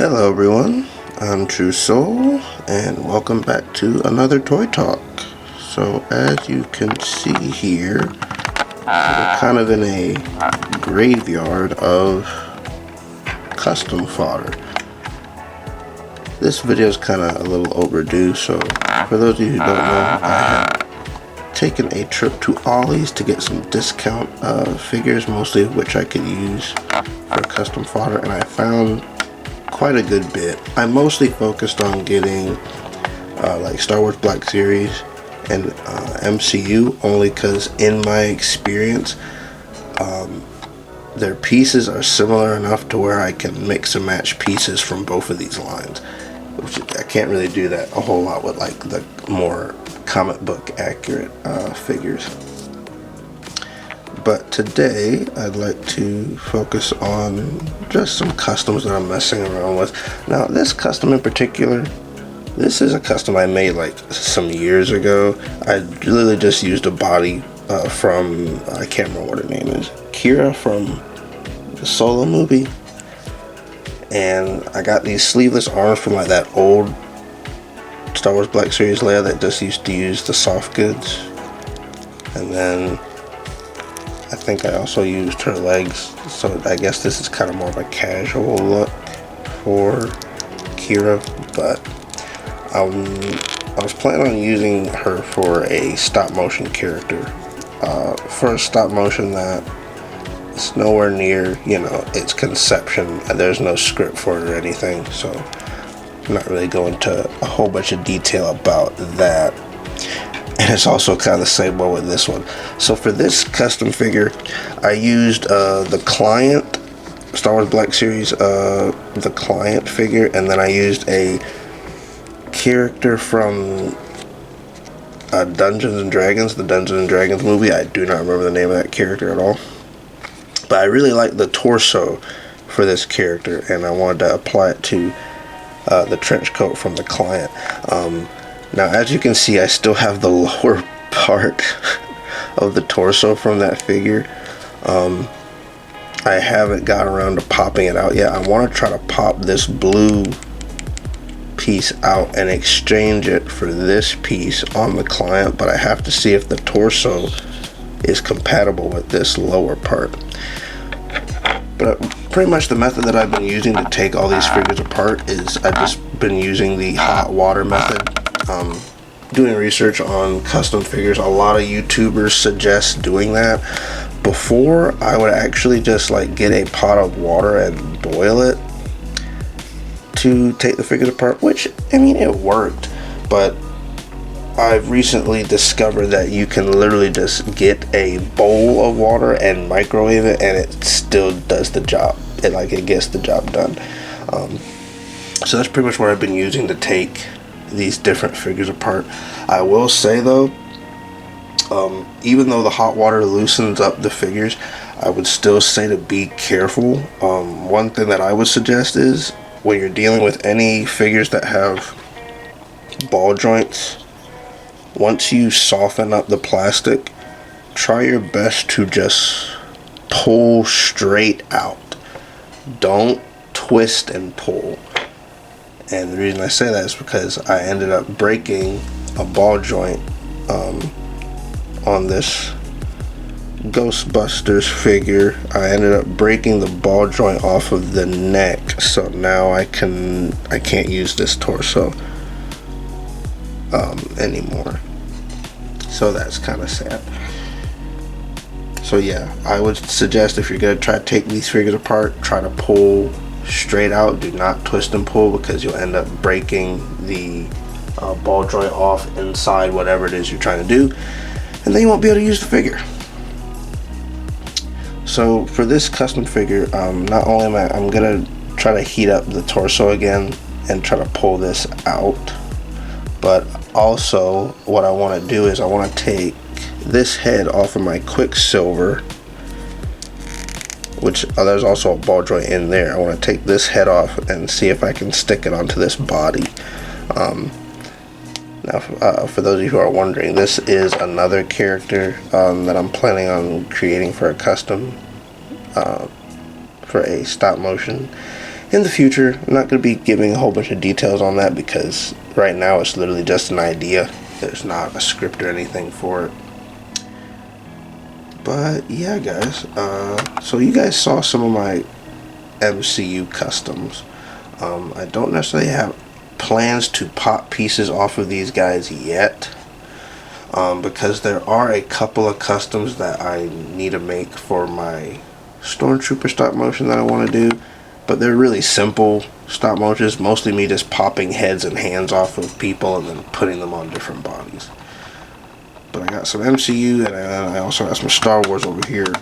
Hello everyone, I'm True Soul, and welcome back to another Toy Talk. So as you can see here, we're kind of in a graveyard of custom fodder. This video is kind of a little overdue, so for those of you who don't know, I have taken a trip to Ollie's to get some discount figures, mostly of which I could use for custom fodder, and I found quite a good bit. I mostly focused on getting like Star Wars Black Series and MCU, only because in my experience their pieces are similar enough to where I can mix and match pieces from both of these lines, which I can't really do that a whole lot with like the more comic book accurate figures. But today I'd like to focus on just some customs that I'm messing around with. Now this custom in particular, this is a custom I made like some years ago. I literally just used a body from, I can't remember what her name is, Kira from the Solo movie. And I got these sleeveless arms from like that old Star Wars Black Series Leia that just used to use the soft goods. And then I think I also used her legs, so I guess this is kind of more of a casual look for Kira, but I was planning on using her for a stop motion character, for a stop motion that is nowhere near, its conception, and there's no script for it or anything, so I'm not really going into a whole bunch of detail about that. And it's also kind of the same one with this one. So for this custom figure, I used the Client, Star Wars Black Series, the Client figure, and then I used a character from Dungeons and Dragons, the Dungeons and Dragons movie. I do not remember the name of that character at all. But I really like the torso for this character, and I wanted to apply it to the trench coat from the Client. Now, as you can see, I still have the lower part of the torso from that figure. I haven't got around to popping it out yet. I want to try to pop this blue piece out and exchange it for this piece on the Client, but I have to see if the torso is compatible with this lower part. But pretty much the method that I've been using to take all these figures apart is I've just been using the hot water method. Doing research on custom figures, a lot of YouTubers suggest doing that. Before, I would actually just like get a pot of water and boil it to take the figures apart, which, I mean, it worked, but I've recently discovered that you can literally just get a bowl of water and microwave it and it still does the job. It gets the job done. So that's pretty much what I've been using to take these different figures apart. I will say though, even though the hot water loosens up the figures, I would still say to be careful. One thing that I would suggest is when you're dealing with any figures that have ball joints, once you soften up the plastic, try your best to just pull straight out. Don't twist and pull. And the reason I say that is because I ended up breaking a ball joint on this Ghostbusters figure. I ended up breaking the ball joint off of the neck, so now I can't use this torso anymore. So that's kind of sad. So yeah, I would suggest if you're gonna try to take these figures apart, try to pull straight out. Do not twist and pull, because you'll end up breaking the ball joint off inside whatever it is you're trying to do, and then you won't be able to use the figure. So for this custom figure, not only am I'm gonna try to heat up the torso again and try to pull this out, but also what I want to do is I want to take this head off of my Quicksilver, which there's also a ball joint in there. I want to take this head off and see if I can stick it onto this body. Now, for those of you who are wondering, this is another character that I'm planning on creating for a custom, for a stop motion, in the future. I'm not going to be giving a whole bunch of details on that because right now it's literally just an idea. There's not a script or anything for it. But yeah, guys, so you guys saw some of my MCU customs. I don't necessarily have plans to pop pieces off of these guys yet, because there are a couple of customs that I need to make for my Stormtrooper stop motion that I want to do, but they're really simple stop motions, mostly me just popping heads and hands off of people and then putting them on different bodies. But I got some MCU and I also got some Star Wars over here.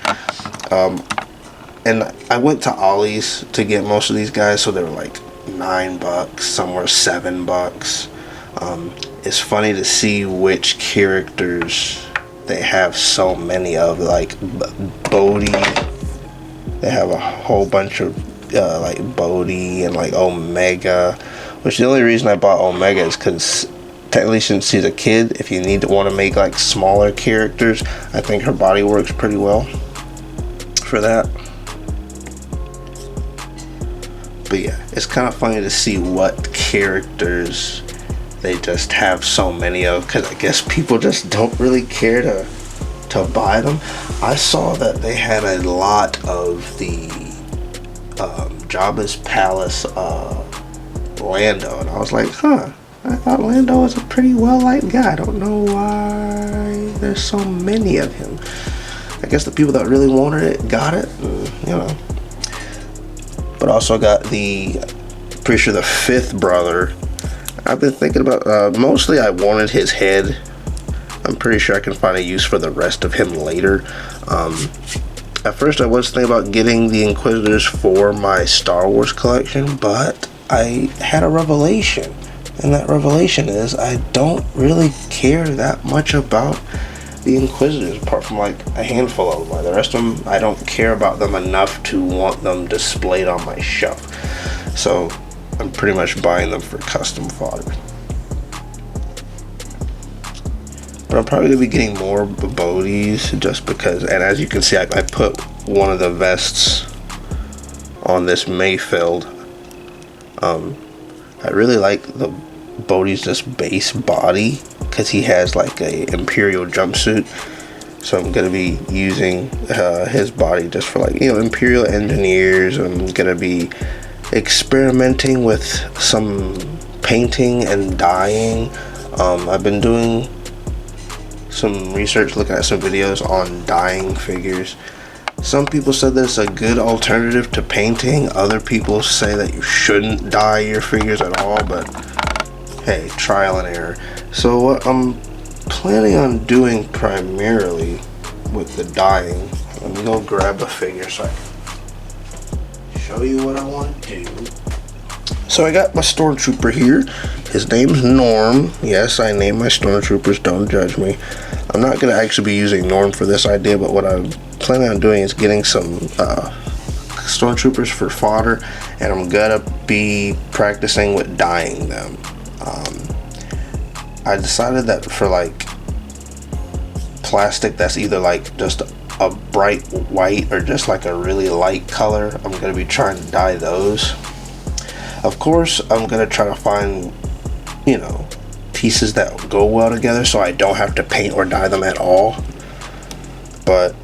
And I went to Ollie's to get most of these guys, so they were like $9, some were $7. It's funny to see which characters they have so many of, like Bodhi. They have a whole bunch of like Bodhi and like Omega, which the only reason I bought Omega is because technically since she's a kid, if you want to make like smaller characters, I think her body works pretty well for that. But yeah, it's kind of funny to see what characters they just have so many of, because I guess people just don't really care to buy them. I saw that they had a lot of the Jabba's Palace Lando, and I was like, huh, I thought Lando was a pretty well-liked guy. I don't know why there's so many of him. I guess the people that really wanted it got it, and, you know. But also got pretty sure the 5th brother. I've been thinking about, mostly I wanted his head. I'm pretty sure I can find a use for the rest of him later. At first I was thinking about getting the Inquisitors for my Star Wars collection, but I had a revelation. And that revelation is I don't really care that much about the Inquisitors, apart from like a handful of them. Like the rest of them, I don't care about them enough to want them displayed on my shelf. So I'm pretty much buying them for custom fodder. But I'm probably going to be getting more Bodhis just because, and as you can see, I put one of the vests on this Mayfield. I really like the Bodhi's just base body because he has like a Imperial jumpsuit. So I'm going to be using his body just for like, you know, Imperial engineers. I'm going to be experimenting with some painting and dyeing. I've been doing some research, looking at some videos on dyeing figures. Some people said that it's a good alternative to painting. Other people say that you shouldn't dye your figures at all, but hey, trial and error. So what I'm planning on doing primarily with the dyeing, let me go grab a figure so I can show you what I want to do. So I got my Stormtrooper here. His name's Norm. Yes, I name my Stormtroopers, don't judge me. I'm not going to actually be using Norm for this idea, but what I'm planning on doing is getting some Stormtroopers for fodder, and I'm going to be practicing with dyeing them. I decided that for like plastic that's either like just a bright white or just like a really light color, I'm going to be trying to dye those. Of course, I'm going to try to find, you know, pieces that go well together so I don't have to paint or dye them at all. But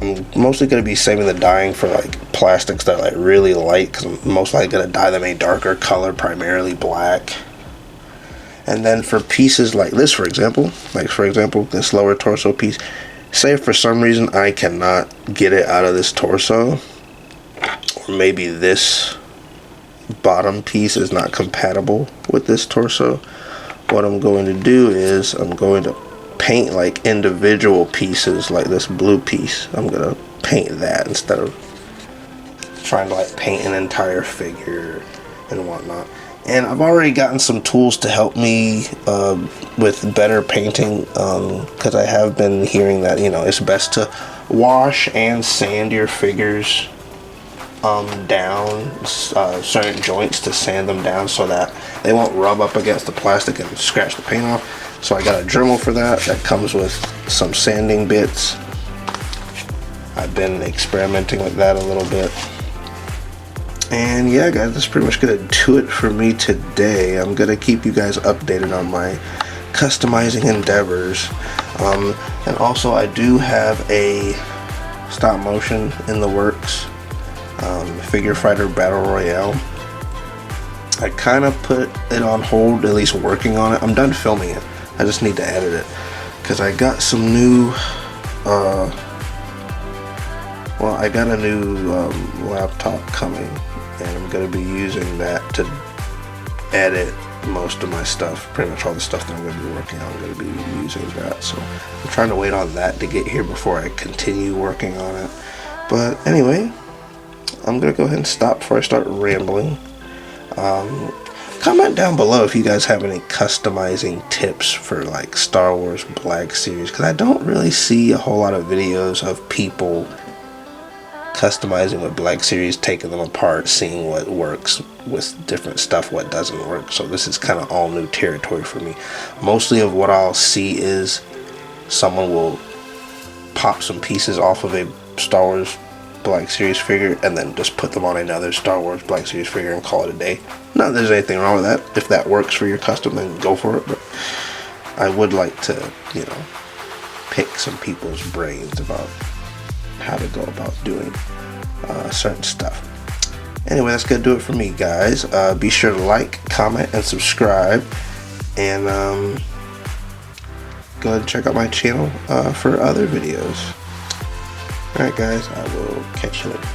I'm mostly going to be saving the dyeing for like plastics that I like really light, because I'm most likely going to dye them a darker color, primarily black. And then for pieces like this, for example, this lower torso piece, say for some reason I cannot get it out of this torso, or maybe this bottom piece is not compatible with this torso, what I'm going to do is I'm going to paint like individual pieces, like this blue piece. I'm going to paint that instead of trying to like paint an entire figure and whatnot. And I've already gotten some tools to help me with better painting, because I have been hearing that, you know, it's best to wash and sand your figures down, certain joints, to sand them down so that they won't rub up against the plastic and scratch the paint off. So I got a Dremel for that comes with some sanding bits. I've been experimenting with that a little bit. And yeah, guys, that's pretty much gonna do it for me today. I'm gonna keep you guys updated on my customizing endeavors. And also, I do have a stop motion in the works, figure fighter battle royale. I kind of put it on hold, at least working on it. I'm done filming it. I just need to edit it because I got some new. Well, I got a new laptop coming, and I'm going to be using that to edit most of my stuff. Pretty much all the stuff that I'm going to be working on, I'm going to be using that. So I'm trying to wait on that to get here before I continue working on it. But anyway, I'm going to go ahead and stop before I start rambling. Comment down below if you guys have any customizing tips for like Star Wars Black Series, because I don't really see a whole lot of videos of people customizing with Black Series, taking them apart, seeing what works with different stuff, what doesn't work. So this is kind of all new territory for me. Mostly of what I'll see is someone will pop some pieces off of a Star Wars Black Series figure and then just put them on another Star Wars Black Series figure and call it a day. Not that there's anything wrong with that. If that works for your custom, then go for it. But I would like to, you know, pick some people's brains about how to go about doing certain stuff. Anyway, that's gonna do it for me, guys. Be sure to like, comment, and subscribe, and go ahead and check out my channel for other videos. Alright, guys, I will catch you later.